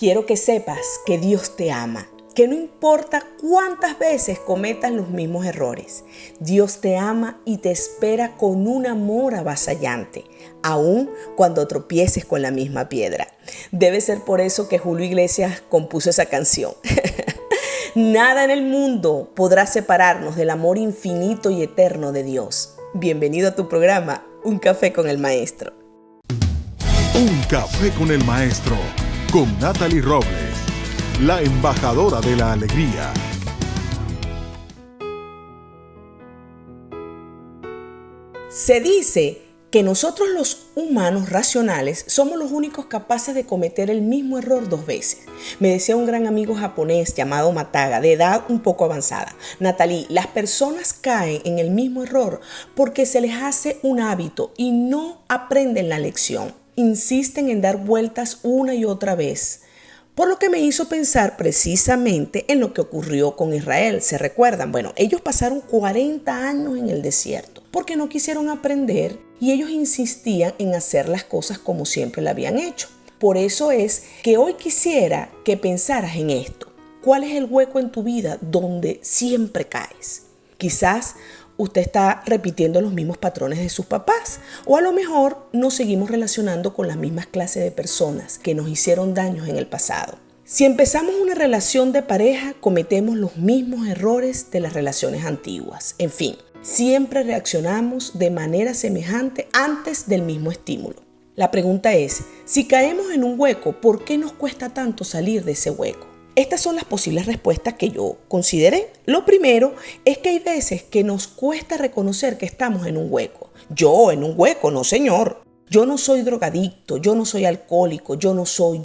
Quiero que sepas que Dios te ama, que no importa cuántas veces cometas los mismos errores, Dios te ama y te espera con un amor avasallante, aun cuando tropieces con la misma piedra. Debe ser por eso que Julio Iglesias compuso esa canción. Nada en el mundo podrá separarnos del amor infinito y eterno de Dios. Bienvenido a tu programa, Un Café con el Maestro. Un Café con el Maestro, con Natalie Robles, la embajadora de la alegría. Se dice que nosotros los humanos racionales somos los únicos capaces de cometer el mismo error 2 veces. Me decía un gran amigo japonés llamado Mataga, de edad un poco avanzada: Natalie, las personas caen en el mismo error porque se les hace un hábito y no aprenden la lección. Insisten en dar vueltas una y otra vez. Por lo que me hizo pensar precisamente en lo que ocurrió con Israel. ¿Se recuerdan? Bueno, ellos pasaron 40 años en el desierto porque no quisieron aprender y ellos insistían en hacer las cosas como siempre la habían hecho. Por eso es que hoy quisiera que pensaras en esto. ¿Cuál es el hueco en tu vida donde siempre caes? Quizás usted está repitiendo los mismos patrones de sus papás, o a lo mejor nos seguimos relacionando con las mismas clases de personas que nos hicieron daños en el pasado. Si empezamos una relación de pareja, cometemos los mismos errores de las relaciones antiguas. En fin, siempre reaccionamos de manera semejante antes del mismo estímulo. La pregunta es, si caemos en un hueco, ¿por qué nos cuesta tanto salir de ese hueco? Estas son las posibles respuestas que yo consideré. Lo primero es que hay veces que nos cuesta reconocer que estamos en un hueco. Yo en un hueco, no señor. Yo no soy drogadicto, yo no soy alcohólico, yo no soy.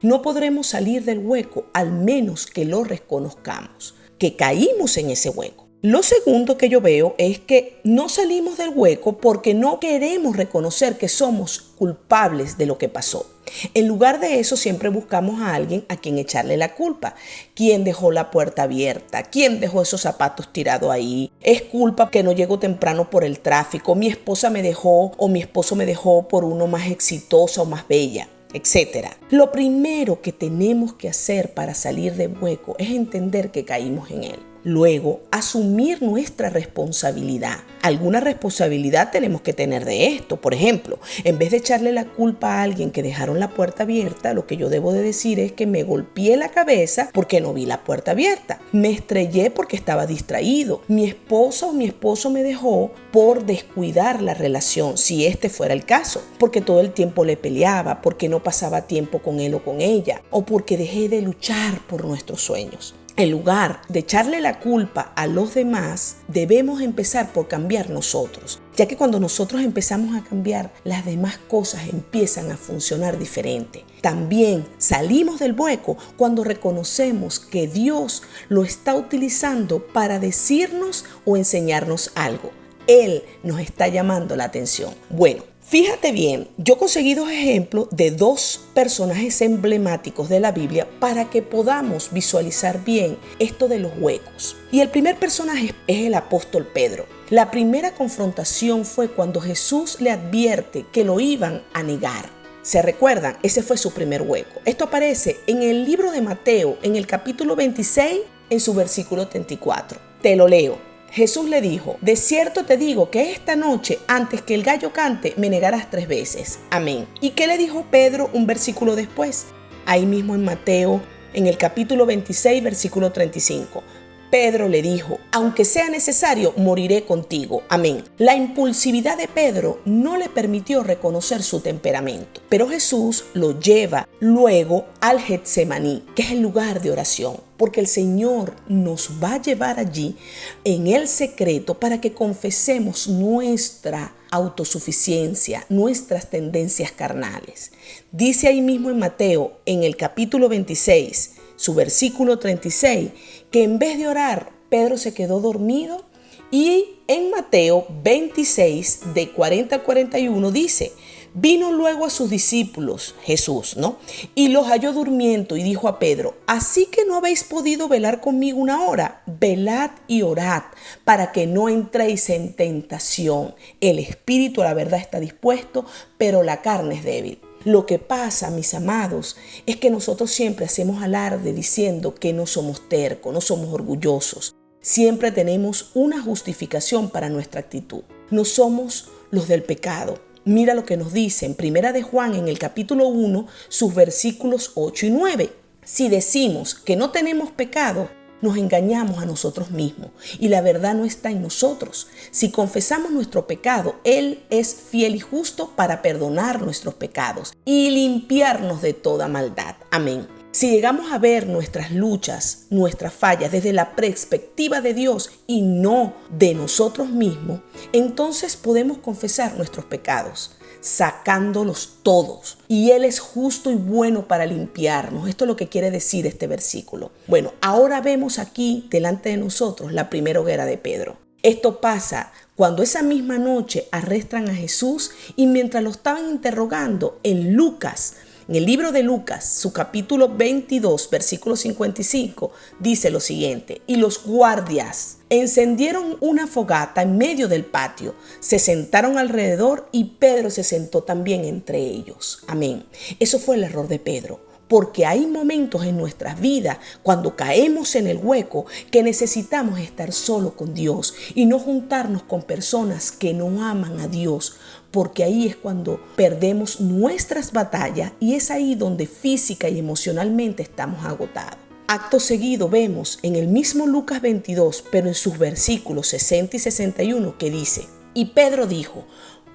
No podremos salir del hueco al menos que lo reconozcamos, que caímos en ese hueco. Lo segundo que yo veo es que no salimos del hueco porque no queremos reconocer que somos culpables de lo que pasó. En lugar de eso, siempre buscamos a alguien a quien echarle la culpa. ¿Quién dejó la puerta abierta? ¿Quién dejó esos zapatos tirados ahí? Es culpa que no llego temprano por el tráfico. Mi esposa me dejó o mi esposo me dejó por uno más exitosa o más bella, etcétera. Lo primero que tenemos que hacer para salir del hueco es entender que caímos en él. Luego, asumir nuestra responsabilidad. Alguna responsabilidad tenemos que tener de esto. Por ejemplo, en vez de echarle la culpa a alguien que dejaron la puerta abierta, lo que yo debo de decir es que me golpeé la cabeza porque no vi la puerta abierta. Me estrellé porque estaba distraído. Mi esposa o mi esposo me dejó por descuidar la relación, si este fuera el caso. Porque todo el tiempo le peleaba, porque no pasaba tiempo con él o con ella, o porque dejé de luchar por nuestros sueños. En lugar de echarle la culpa a los demás, debemos empezar por cambiar nosotros, ya que cuando nosotros empezamos a cambiar, las demás cosas empiezan a funcionar diferente. También salimos del hueco cuando reconocemos que Dios lo está utilizando para decirnos o enseñarnos algo. Él nos está llamando la atención. Bueno, fíjate bien, yo conseguí 2 ejemplos de 2 personajes emblemáticos de la Biblia para que podamos visualizar bien esto de los huecos. Y el primer personaje es el apóstol Pedro. La primera confrontación fue cuando Jesús le advierte que lo iban a negar. ¿Se recuerdan? Ese fue su primer hueco. Esto aparece en el libro de Mateo, en el capítulo 26, en su versículo 34. Te lo leo. Jesús le dijo: de cierto te digo que esta noche, antes que el gallo cante, me negarás 3 veces. Amén. ¿Y qué le dijo Pedro un versículo después? Ahí mismo en Mateo, en el capítulo 26, versículo 35. Pedro le dijo: aunque sea necesario, moriré contigo. Amén. La impulsividad de Pedro no le permitió reconocer su temperamento, pero Jesús lo lleva luego al Getsemaní, que es el lugar de oración, porque el Señor nos va a llevar allí en el secreto para que confesemos nuestra autosuficiencia, nuestras tendencias carnales. Dice ahí mismo en Mateo, en el capítulo 26, su versículo 36, que en vez de orar, Pedro se quedó dormido. Y en Mateo 26, de 40 al 41, dice: vino luego a sus discípulos, Jesús, ¿no? Y los halló durmiendo y dijo a Pedro: ¿así que no habéis podido velar conmigo 1 hora? Velad y orad para que no entréis en tentación. El espíritu a la verdad está dispuesto, pero la carne es débil. Lo que pasa, mis amados, es que nosotros siempre hacemos alarde diciendo que no somos tercos, no somos orgullosos. Siempre tenemos una justificación para nuestra actitud. No somos los del pecado. Mira lo que nos dice en Primera de Juan, en el capítulo 1, sus versículos 8 y 9. Si decimos que no tenemos pecado, nos engañamos a nosotros mismos y la verdad no está en nosotros. Si confesamos nuestro pecado, Él es fiel y justo para perdonar nuestros pecados y limpiarnos de toda maldad. Amén. Si llegamos a ver nuestras luchas, nuestras fallas desde la perspectiva de Dios y no de nosotros mismos, entonces podemos confesar nuestros pecados, sacándolos todos. Y Él es justo y bueno para limpiarnos. Esto es lo que quiere decir este versículo. Bueno, ahora vemos aquí delante de nosotros la primera hoguera de Pedro. Esto pasa cuando esa misma noche arrestan a Jesús y mientras lo estaban interrogando en Lucas, en el libro de Lucas, su capítulo 22, versículo 55, dice lo siguiente: y los guardias encendieron una fogata en medio del patio, se sentaron alrededor y Pedro se sentó también entre ellos. Amén. Eso fue el error de Pedro. Porque hay momentos en nuestras vidas cuando caemos en el hueco que necesitamos estar solo con Dios y no juntarnos con personas que no aman a Dios, porque ahí es cuando perdemos nuestras batallas y es ahí donde física y emocionalmente estamos agotados. Acto seguido vemos en el mismo Lucas 22, pero en sus versículos 60 y 61 que dice: y Pedro dijo: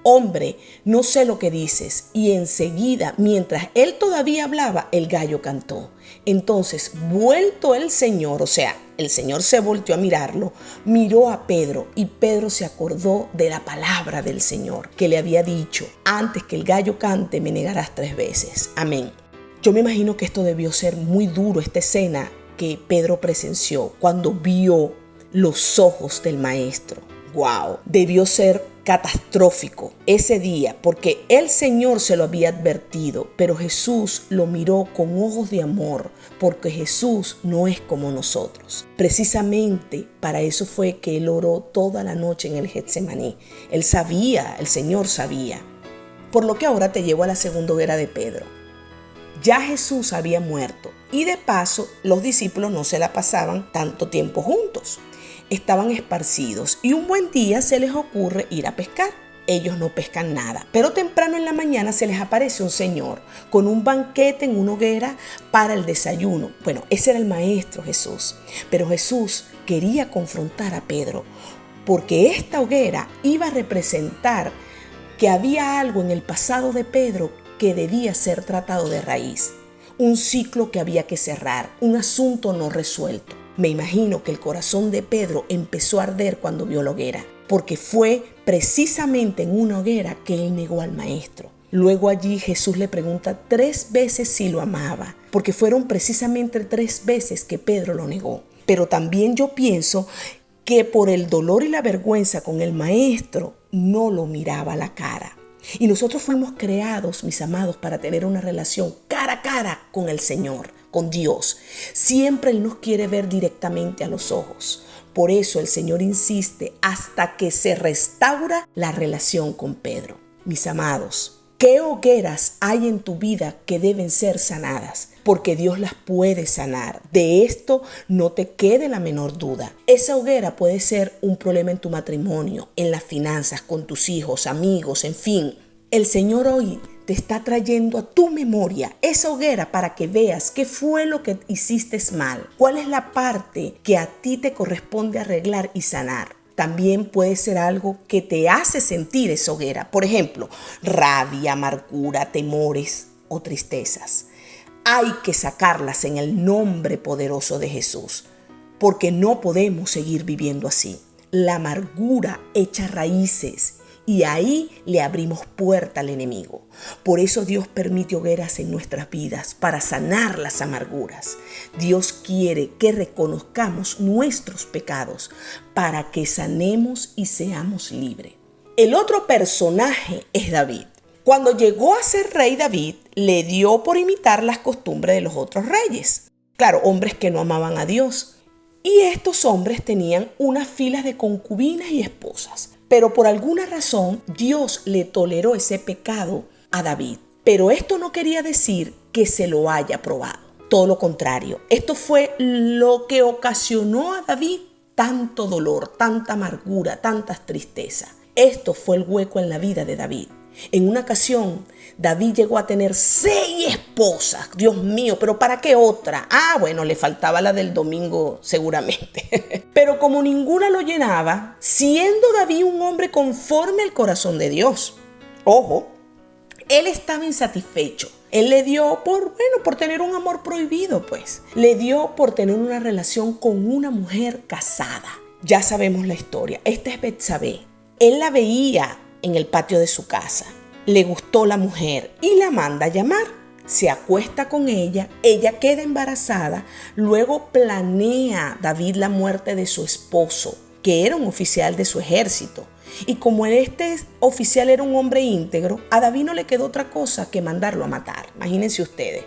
hombre, no sé lo que dices. Y enseguida, mientras él todavía hablaba, el gallo cantó. Entonces, vuelto el Señor, o sea, el Señor se volteó a mirarlo, miró a Pedro y Pedro se acordó de la palabra del Señor que le había dicho: antes que el gallo cante, me negarás 3 veces. Amén. Yo me imagino que esto debió ser muy duro, esta escena que Pedro presenció cuando vio los ojos del maestro. Wow, debió ser catastrófico ese día porque el Señor se lo había advertido, pero Jesús lo miró con ojos de amor porque Jesús no es como nosotros. Precisamente para eso fue que Él oró toda la noche en el Getsemaní. Él sabía, el Señor sabía. Por lo que ahora te llevo a la segunda hoguera de Pedro. Ya Jesús había muerto y de paso los discípulos no se la pasaban tanto tiempo juntos. Estaban esparcidos y un buen día se les ocurre ir a pescar. Ellos no pescan nada, pero temprano en la mañana se les aparece un señor con un banquete en una hoguera para el desayuno. Bueno, ese era el maestro Jesús, pero Jesús quería confrontar a Pedro porque esta hoguera iba a representar que había algo en el pasado de Pedro que debía ser tratado de raíz, un ciclo que había que cerrar, un asunto no resuelto. Me imagino que el corazón de Pedro empezó a arder cuando vio la hoguera, porque fue precisamente en una hoguera que él negó al maestro. Luego allí Jesús le pregunta 3 veces si lo amaba, porque fueron precisamente 3 veces que Pedro lo negó. Pero también yo pienso que por el dolor y la vergüenza con el maestro no lo miraba a la cara. Y nosotros fuimos creados, mis amados, para tener una relación cara a cara con el Señor, con Dios. Siempre Él nos quiere ver directamente a los ojos. Por eso el Señor insiste hasta que se restaura la relación con Pedro. Mis amados, ¿qué hogueras hay en tu vida que deben ser sanadas? Porque Dios las puede sanar. De esto no te quede la menor duda. Esa hoguera puede ser un problema en tu matrimonio, en las finanzas, con tus hijos, amigos, en fin. El Señor hoy te está trayendo a tu memoria esa hoguera para que veas qué fue lo que hiciste mal. ¿Cuál es la parte que a ti te corresponde arreglar y sanar? También puede ser algo que te hace sentir esa hoguera. Por ejemplo, rabia, amargura, temores o tristezas. Hay que sacarlas en el nombre poderoso de Jesús, porque no podemos seguir viviendo así. La amargura echa raíces y ahí le abrimos puerta al enemigo. Por eso Dios permite hogueras en nuestras vidas para sanar las amarguras. Dios quiere que reconozcamos nuestros pecados para que sanemos y seamos libres. El otro personaje es David. Cuando llegó a ser rey David, le dio por imitar las costumbres de los otros reyes. Claro, hombres que no amaban a Dios. Y estos hombres tenían unas filas de concubinas y esposas. Pero por alguna razón, Dios le toleró ese pecado a David. Pero esto no quería decir que se lo haya probado. Todo lo contrario, esto fue lo que ocasionó a David tanto dolor, tanta amargura, tantas tristezas. Esto fue el hueco en la vida de David. En una ocasión, David llegó a tener 6 esposas. Dios mío, ¿pero para qué otra? Bueno, le faltaba la del domingo seguramente. Pero como ninguna lo llenaba, siendo David un hombre conforme al corazón de Dios. Ojo, él estaba insatisfecho. Él le dio por tener un amor prohibido, pues. Le dio por tener una relación con una mujer casada. Ya sabemos la historia. Esta es Betsabé. Él la veía en el patio de su casa. Le gustó la mujer y la manda a llamar. Se acuesta con ella queda embarazada. Luego planea David la muerte de su esposo, que era un oficial de su ejército. Y como este oficial era un hombre íntegro, a David no le quedó otra cosa que mandarlo a matar. Imagínense ustedes.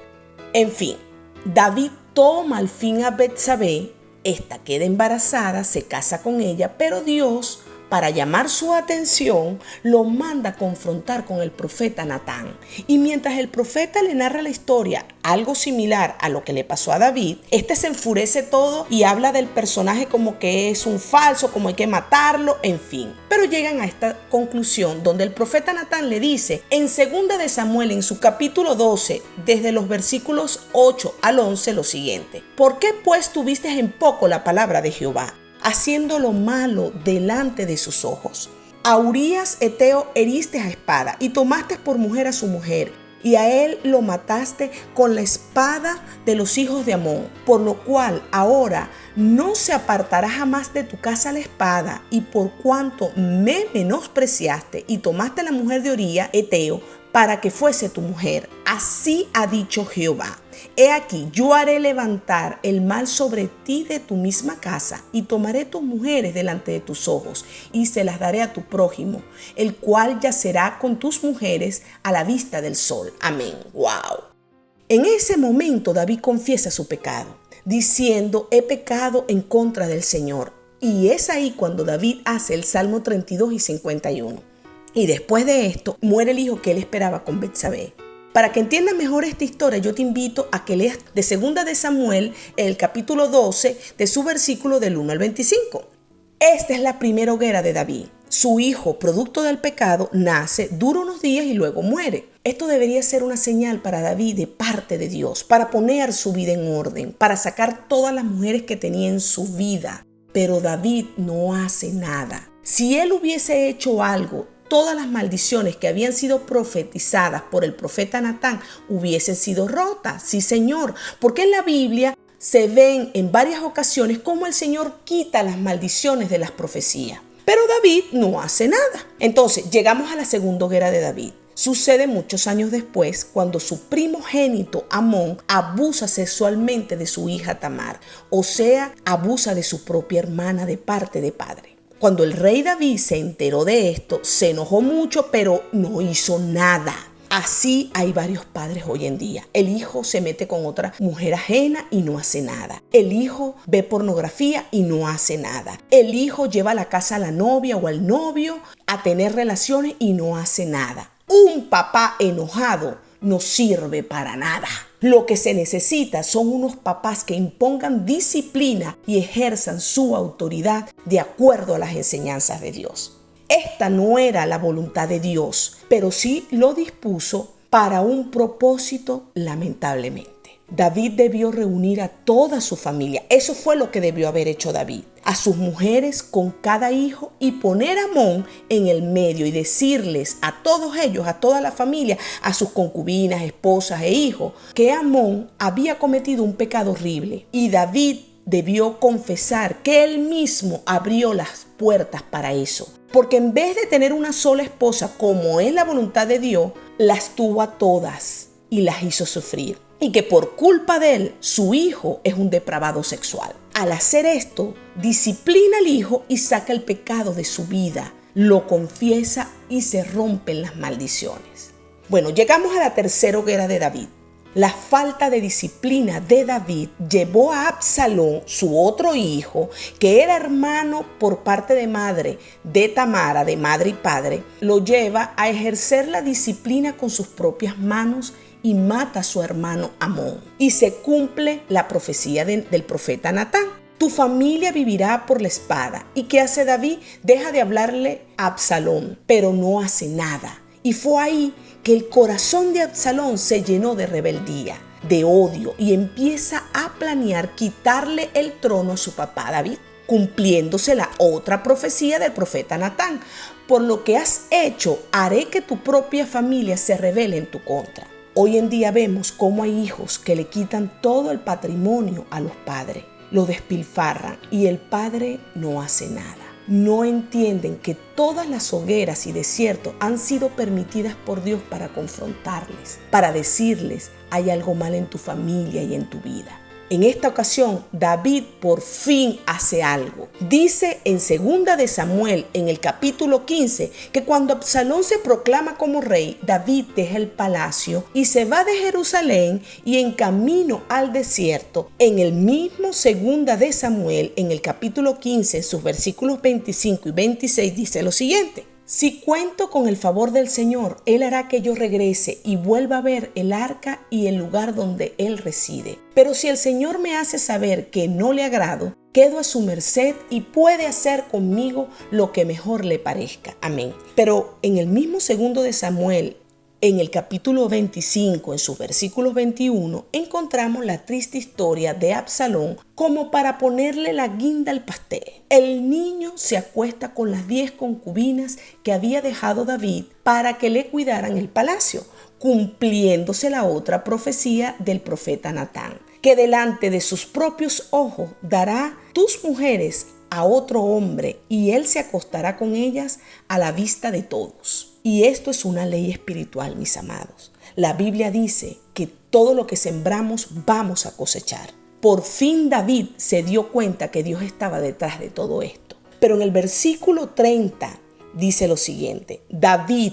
En fin, David toma al fin a Betsabé. Esta queda embarazada, se casa con ella, pero Dios, para llamar su atención, lo manda a confrontar con el profeta Natán. Y mientras el profeta le narra la historia, algo similar a lo que le pasó a David, este se enfurece todo y habla del personaje como que es un falso, como hay que matarlo, en fin. Pero llegan a esta conclusión donde el profeta Natán le dice en 2 de Samuel, en su capítulo 12, desde los versículos 8 al 11, lo siguiente: ¿Por qué pues tuviste en poco la palabra de Jehová, haciendo lo malo delante de sus ojos? A Urías Eteo heriste a espada y tomaste por mujer a su mujer, y a él lo mataste con la espada de los hijos de Amón, por lo cual ahora no se apartará jamás de tu casa la espada, y por cuanto me menospreciaste y tomaste la mujer de Urías Eteo para que fuese tu mujer, así ha dicho Jehová: he aquí, yo haré levantar el mal sobre ti de tu misma casa, y tomaré tus mujeres delante de tus ojos, y se las daré a tu prójimo, el cual yacerá con tus mujeres a la vista del sol. Amén. ¡Wow! En ese momento David confiesa su pecado, diciendo: he pecado en contra del Señor. Y es ahí cuando David hace el Salmo 32 y 51. Y después de esto, muere el hijo que él esperaba con Betsabé. Para que entiendas mejor esta historia, yo te invito a que leas de 2 de Samuel, el capítulo 12, de su versículo del 1 al 25. Esta es la primera hoguera de David. Su hijo, producto del pecado, nace, dura unos días y luego muere. Esto debería ser una señal para David de parte de Dios, para poner su vida en orden, para sacar todas las mujeres que tenía en su vida. Pero David no hace nada. Si él hubiese hecho algo, todas las maldiciones que habían sido profetizadas por el profeta Natán hubiesen sido rotas. Sí, Señor, porque en la Biblia se ven en varias ocasiones cómo el Señor quita las maldiciones de las profecías. Pero David no hace nada. Entonces, llegamos a la segunda hoguera de David. Sucede muchos años después, cuando su primogénito Amón abusa sexualmente de su hija Tamar, o sea, abusa de su propia hermana de parte de padre. Cuando el rey David se enteró de esto, se enojó mucho, pero no hizo nada. Así hay varios padres hoy en día. El hijo se mete con otra mujer ajena y no hace nada. El hijo ve pornografía y no hace nada. El hijo lleva a la casa a la novia o al novio a tener relaciones y no hace nada. Un papá enojado no sirve para nada. Lo que se necesita son unos papás que impongan disciplina y ejerzan su autoridad de acuerdo a las enseñanzas de Dios. Esta no era la voluntad de Dios, pero sí lo dispuso para un propósito, lamentablemente. David debió reunir a toda su familia. Eso fue lo que debió haber hecho David. A sus mujeres con cada hijo y poner a Amón en el medio y decirles a todos ellos, a toda la familia, a sus concubinas, esposas e hijos, que Amón había cometido un pecado horrible. Y David debió confesar que él mismo abrió las puertas para eso. Porque en vez de tener una sola esposa, como es la voluntad de Dios, las tuvo a todas y las hizo sufrir. Y que por culpa de él, su hijo es un depravado sexual. Al hacer esto, disciplina al hijo y saca el pecado de su vida. Lo confiesa y se rompen las maldiciones. Bueno, llegamos a la tercera hoguera de David. La falta de disciplina de David llevó a Absalón, su otro hijo, que era hermano por parte de madre de Tamara, de madre y padre, lo lleva a ejercer la disciplina con sus propias manos y mata a su hermano Amón. Y se cumple la profecía del profeta Natán. Tu familia vivirá por la espada. ¿Y qué hace David? Deja de hablarle a Absalón, pero no hace nada. Y fue ahí que el corazón de Absalón se llenó de rebeldía, de odio, y empieza a planear quitarle el trono a su papá David, cumpliéndose la otra profecía del profeta Natán. Por lo que has hecho, haré que tu propia familia se rebele en tu contra. Hoy en día vemos cómo hay hijos que le quitan todo el patrimonio a los padres, lo despilfarran y el padre no hace nada. No entienden que todas las hogueras y desiertos han sido permitidas por Dios para confrontarles, para decirles: hay algo mal en tu familia y en tu vida. En esta ocasión, David por fin hace algo. Dice en 2 de Samuel, en el capítulo 15, que cuando Absalón se proclama como rey, David deja el palacio y se va de Jerusalén y en camino al desierto. En el mismo 2 de Samuel, en el capítulo 15, en sus versículos 25 y 26, dice lo siguiente: si cuento con el favor del Señor, Él hará que yo regrese y vuelva a ver el arca y el lugar donde Él reside. Pero si el Señor me hace saber que no le agrado, quedo a su merced y puede hacer conmigo lo que mejor le parezca. Amén. Pero en el mismo 2 de Samuel, en el capítulo 25, en sus versículos 21, encontramos la triste historia de Absalón como para ponerle la guinda al pastel. El niño se acuesta con las 10 concubinas que había dejado David para que le cuidaran el palacio, cumpliéndose la otra profecía del profeta Natán, que delante de sus propios ojos dará tus mujeres a otro hombre y él se acostará con ellas a la vista de todos. Y esto es una ley espiritual, mis amados. La Biblia dice que todo lo que sembramos vamos a cosechar. Por fin David se dio cuenta que Dios estaba detrás de todo esto. Pero en el versículo 30 dice lo siguiente: David,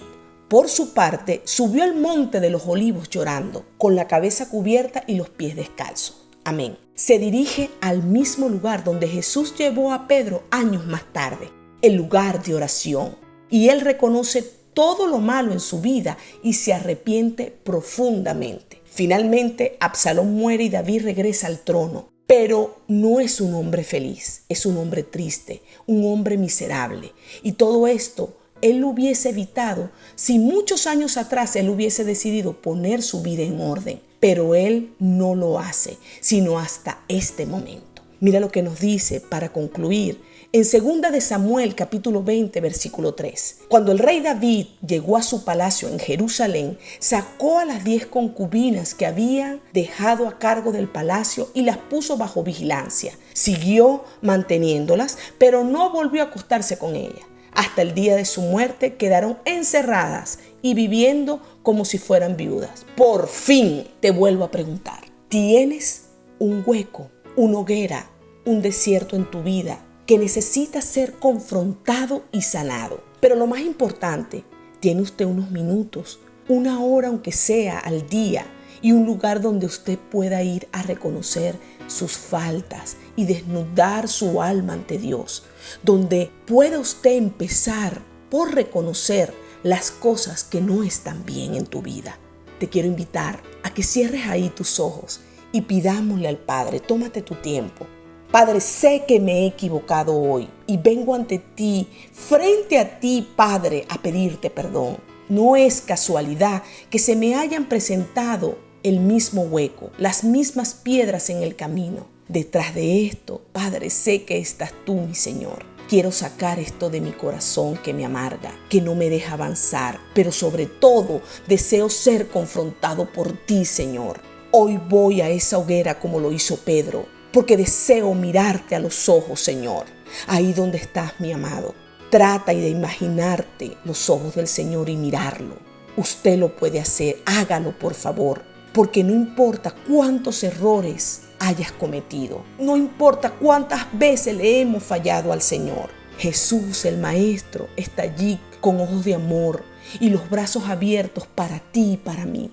por su parte, subió al monte de los olivos llorando, con la cabeza cubierta y los pies descalzos. Amén. Se dirige al mismo lugar donde Jesús llevó a Pedro años más tarde, el lugar de oración. Y él reconoce todo lo malo en su vida y se arrepiente profundamente. Finalmente, Absalón muere y David regresa al trono. Pero no es un hombre feliz, es un hombre triste, un hombre miserable. Y todo esto él lo hubiese evitado si muchos años atrás él hubiese decidido poner su vida en orden. Pero él no lo hace, sino hasta este momento. Mira lo que nos dice para concluir en 2 de Samuel capítulo 20 versículo 3. Cuando el rey David llegó a su palacio en Jerusalén, sacó a las 10 concubinas que habían dejado a cargo del palacio y las puso bajo vigilancia. Siguió manteniéndolas, pero no volvió a acostarse con ellas. Hasta el día de su muerte quedaron encerradas y viviendo como si fueran viudas. Por fin te vuelvo a preguntar, ¿tienes un hueco, una hoguera, un desierto en tu vida que necesita ser confrontado y sanado? Pero lo más importante, tiene usted unos minutos, una hora aunque sea al día, y un lugar donde usted pueda ir a reconocer sus faltas y desnudar su alma ante Dios, donde pueda usted empezar por reconocer las cosas que no están bien en tu vida. Te quiero invitar a que cierres ahí tus ojos y pidámosle al Padre, tómate tu tiempo. Padre, sé que me he equivocado hoy y vengo ante ti, frente a ti, Padre, a pedirte perdón. No es casualidad que se me hayan presentado el mismo hueco, las mismas piedras en el camino. Detrás de esto, Padre, sé que estás tú, mi Señor. Quiero sacar esto de mi corazón que me amarga, que no me deja avanzar, pero sobre todo deseo ser confrontado por ti, Señor. Hoy voy a esa hoguera como lo hizo Pedro, porque deseo mirarte a los ojos, Señor. Ahí donde estás, mi amado. Trata de imaginarte los ojos del Señor y mirarlo. Usted lo puede hacer, hágalo por favor, porque no importa cuántos errores hayas cometido, no importa cuántas veces le hemos fallado al Señor. Jesús, el Maestro, está allí con ojos de amor y los brazos abiertos para ti y para mí.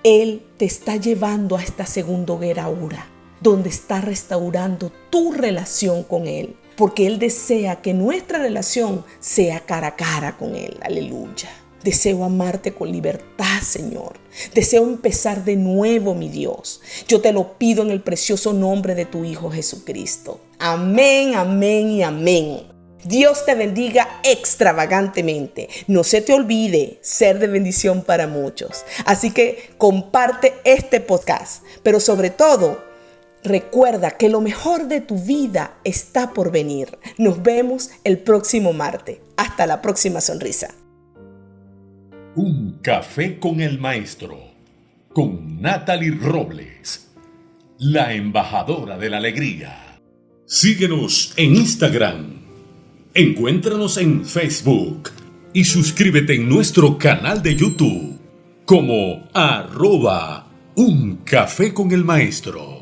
Él te está llevando a esta segunda hoguera ahora, donde está restaurando tu relación con Él, porque Él desea que nuestra relación sea cara a cara con Él. Aleluya. Deseo amarte con libertad, Señor. Deseo empezar de nuevo, mi Dios. Yo te lo pido en el precioso nombre de tu Hijo Jesucristo. Amén, amén y amén. Dios te bendiga extravagantemente. No se te olvide ser de bendición para muchos. Así que comparte este podcast. Pero sobre todo, recuerda que lo mejor de tu vida está por venir. Nos vemos el próximo martes. Hasta la próxima sonrisa. Un café con el maestro, con Natalie Robles, la embajadora de la alegría. Síguenos en Instagram, encuéntranos en Facebook y suscríbete en nuestro canal de YouTube como @Un Café con el Maestro.